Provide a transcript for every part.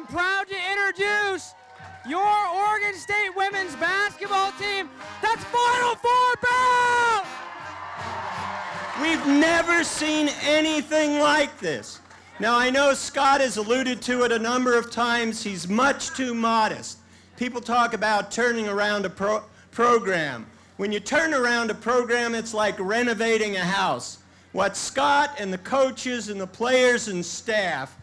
I'm proud to introduce your Oregon State women's basketball team that's Final Four bound! We've never seen anything like this. Now, I know Scott has alluded to it a number of times. He's much too modest. People talk about turning around a program. When you turn around a program, it's like renovating a house. What Scott and the coaches and the players and staff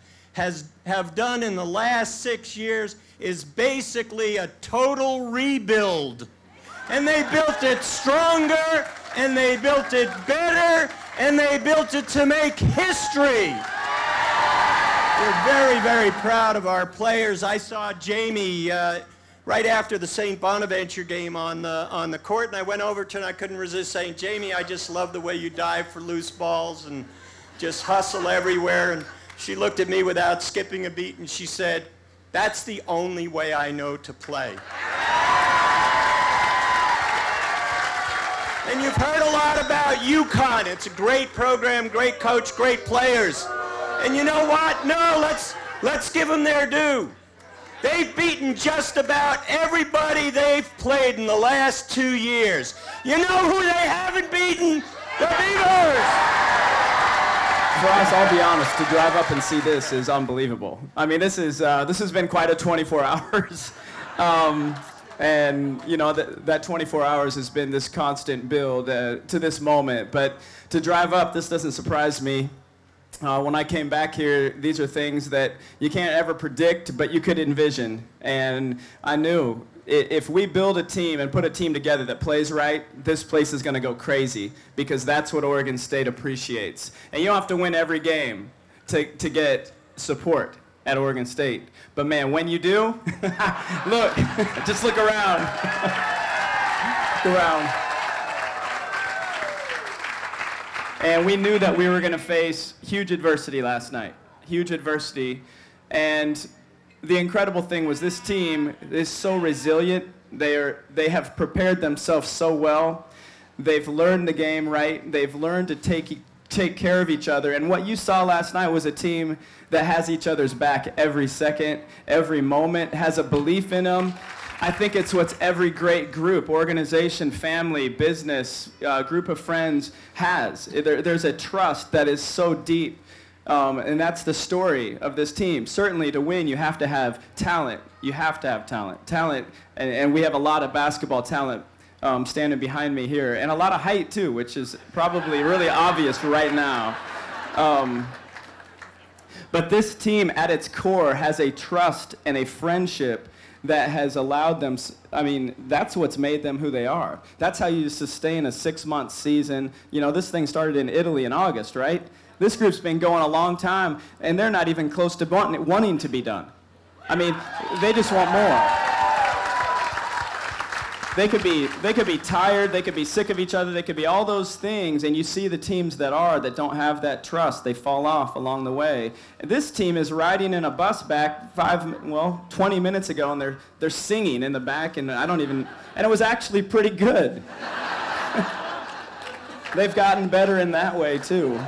have done in the last 6 years is basically a total rebuild. And they built it stronger, and they built it better, and they built it to make history. We're very, very proud of our players. I saw Jamie right after the St. Bonaventure game on the court, and I went over to her, and I couldn't resist saying, Jamie, I just love the way you dive for loose balls and just hustle everywhere. And she looked at me without skipping a beat, and she said, that's the only way I know to play. And you've heard a lot about UConn. It's a great program, great coach, great players. And you know what? No, let's give them their due. They've beaten just about everybody they've played in the last 2 years. You know who they haven't beaten? The Beavers! For us, I'll be honest, to drive up and see this is unbelievable. I mean, this has been quite a 24 hours. And, you know, that 24 hours has been this constant build to this moment. But to drive up, this doesn't surprise me. When I came back here, these are things that you can't ever predict, but you could envision. And I knew if we build a team and put a team together that plays right, this place is going to go crazy, because that's what Oregon State appreciates. And you don't have to win every game to get support at Oregon State. But man, when you do, look, just look around. Look around. And we knew that we were going to face huge adversity last night, huge adversity. And the incredible thing was this team is so resilient. They have prepared themselves so well. They've learned the game right. They've learned to take care of each other. And what you saw last night was a team that has each other's back every second, every moment, has a belief in them. I think it's what every great group, organization, family, business, group of friends has. There's a trust that is so deep, and that's the story of this team. Certainly to win, you have to have talent. You have to have talent. And we have a lot of basketball talent standing behind me here, and a lot of height too, which is probably really obvious right now. But this team at its core has a trust and a friendship that has allowed them, I mean, that's what's made them who they are. That's how you sustain a 6-month season. You know, this thing started in Italy in August, right? This group's been going a long time, and they're not even close to wanting to be done. I mean, they just want more. They could be tired, they could be sick of each other, they could be all those things, and you see the teams that don't have that trust, they fall off along the way. And this team is riding in a bus back 20 minutes ago, and they're singing in the back, and and it was actually pretty good. They've gotten better in that way too.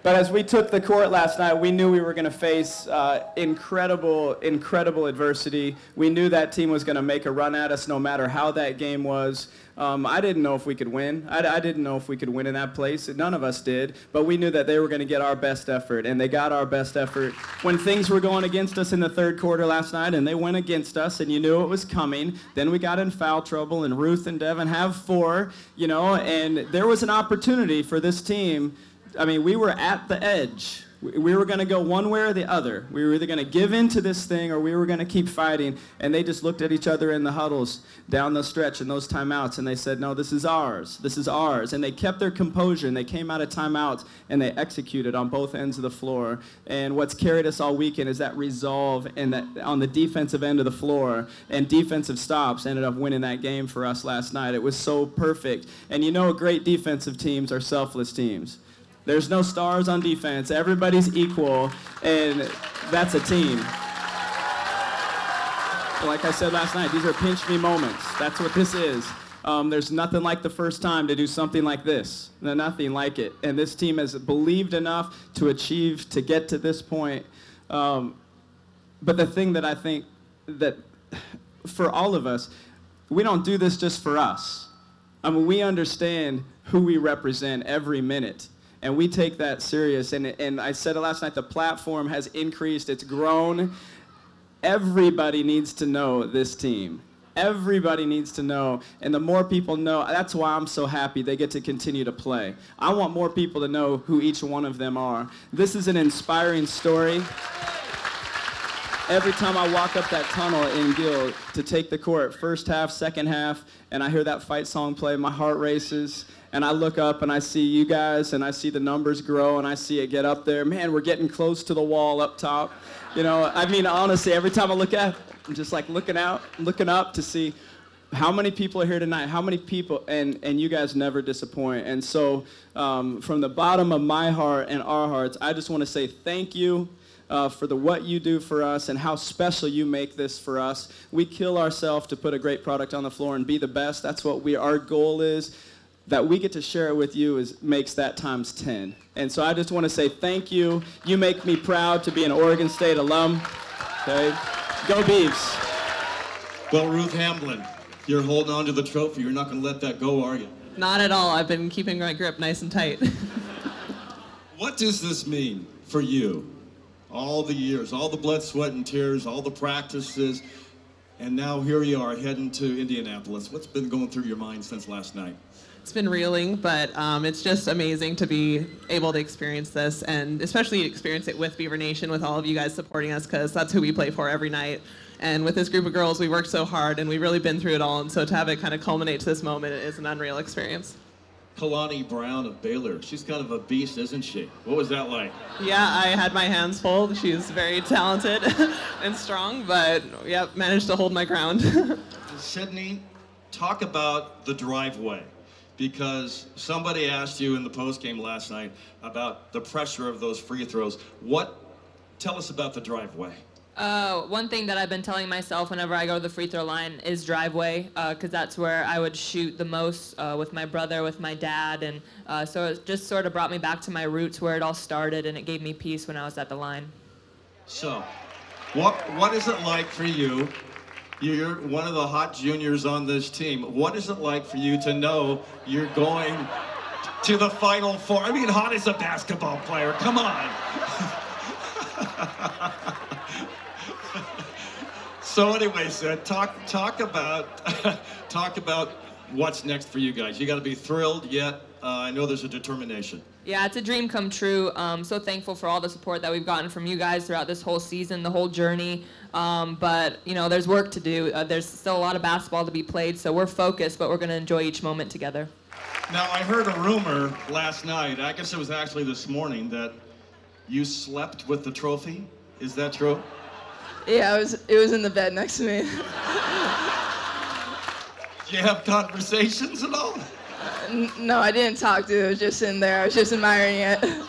But as we took the court last night, we knew we were going to face incredible adversity. We knew that team was going to make a run at us no matter how that game was. I didn't know if we could win. I didn't know if we could win in that place. None of us did. But we knew that they were going to get our best effort, and they got our best effort. When things were going against us in the third quarter last night, and they went against us, and you knew it was coming, then we got in foul trouble, and Ruth and Devin have 4, you know, and there was an opportunity for this team. I mean, we were at the edge. We were going to go one way or the other. We were either going to give in to this thing or we were going to keep fighting. And they just looked at each other in the huddles down the stretch in those timeouts, and they said, no, this is ours. This is ours. And they kept their composure, and they came out of timeouts, and they executed on both ends of the floor. And what's carried us all weekend is that resolve and that on the defensive end of the floor, and defensive stops ended up winning that game for us last night. It was so perfect. And you know, great defensive teams are selfless teams. There's no stars on defense. Everybody's equal, and that's a team. Like I said last night, these are pinch me moments. That's what this is. There's nothing like the first time to do something like this. Nothing like it. And this team has believed enough to achieve, to get to this point. But the thing that I think that for all of us, we don't do this just for us. I mean, we understand who we represent every minute. And we take that serious. And I said it last night, the platform has increased. It's grown. Everybody needs to know this team. Everybody needs to know. And the more people know, that's why I'm so happy they get to continue to play. I want more people to know who each one of them are. This is an inspiring story. Every time I walk up that tunnel in Gill to take the court, first half, second half, and I hear that fight song play, my heart races. And I look up and I see you guys and I see the numbers grow and I see it get up there. Man, we're getting close to the wall up top. You know, I mean, honestly, every time I look up, I'm just like looking up to see how many people are here tonight, how many people, and you guys never disappoint. And so from the bottom of my heart and our hearts, I just want to say thank you for what you do for us and how special you make this for us. We kill ourselves to put a great product on the floor and be the best. That's what our goal is. That we get to share it with you makes that times 10. And so I just want to say thank you. You make me proud to be an Oregon State alum. Okay? Go Beavs. Well, Ruth Hamblin, you're holding on to the trophy. You're not going to let that go, are you? Not at all. I've been keeping my grip nice and tight. What does this mean for you? All the years, all the blood, sweat, and tears, all the practices, and now here you are heading to Indianapolis. What's been going through your mind since last night? It's been reeling, but it's just amazing to be able to experience this, and especially experience it with Beaver Nation, with all of you guys supporting us, because that's who we play for every night. And with this group of girls, we worked so hard, and we've really been through it all, and so to have it kind of culminate to this moment is an unreal experience. Kalani Brown of Baylor, she's kind of a beast, isn't she? What was that like? Yeah, I had my hands full. She's very talented and strong, but yeah, managed to hold my ground. Sydney, talk about the driveway. Because somebody asked you in the postgame last night about the pressure of those free throws. Tell us about the driveway. One thing that I've been telling myself whenever I go to the free throw line is driveway, because that's where I would shoot the most with my brother, with my dad, and so it just sort of brought me back to my roots where it all started, and it gave me peace when I was at the line. So, what is it like for you? You're one of the hot juniors on this team. What is it like for you to know you're going to the Final Four? I mean, hot as a basketball player. Come on. So anyway, Sid, talk about what's next for you guys. You got to be thrilled, yet I know there's a determination. Yeah, it's a dream come true. So thankful for all the support that we've gotten from you guys throughout this whole season, the whole journey. But, you know, there's work to do. There's still a lot of basketball to be played, so we're focused, but we're going to enjoy each moment together. Now, I heard a rumor last night, I guess it was actually this morning, that you slept with the trophy. Is that true? Yeah, it was in the bed next to me. Did you have conversations at all? No, I didn't talk to it. It was just in there. I was just admiring it.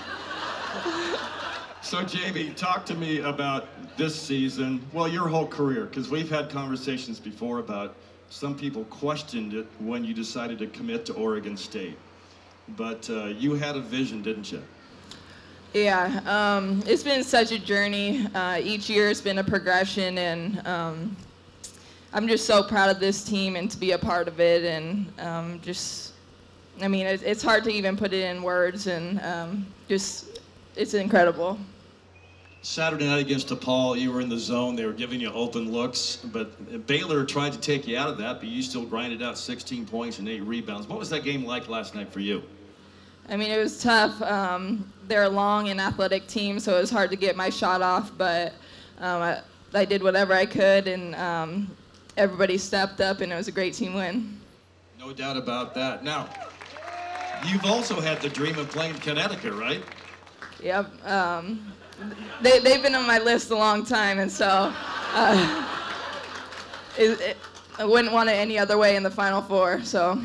So, Jamie, talk to me about this season, well, your whole career, because we've had conversations before about some people questioned it when you decided to commit to Oregon State. But you had a vision, didn't you? Yeah, it's been such a journey. Each year it's been a progression, and I'm just so proud of this team and to be a part of it. And I mean, it's hard to even put it in words, and it's incredible. Saturday night against DePaul, you were in the zone. They were giving you open looks, but Baylor tried to take you out of that, but you still grinded out 16 points and 8 rebounds. What was that game like last night for you? I mean, it was tough. They're a long and athletic team, so it was hard to get my shot off, but I did whatever I could, and everybody stepped up, and it was a great team win. No doubt about that. Now, you've also had the dream of playing Connecticut, right? Yep. They've been on my list a long time, and so I wouldn't want it any other way in the Final Four, so.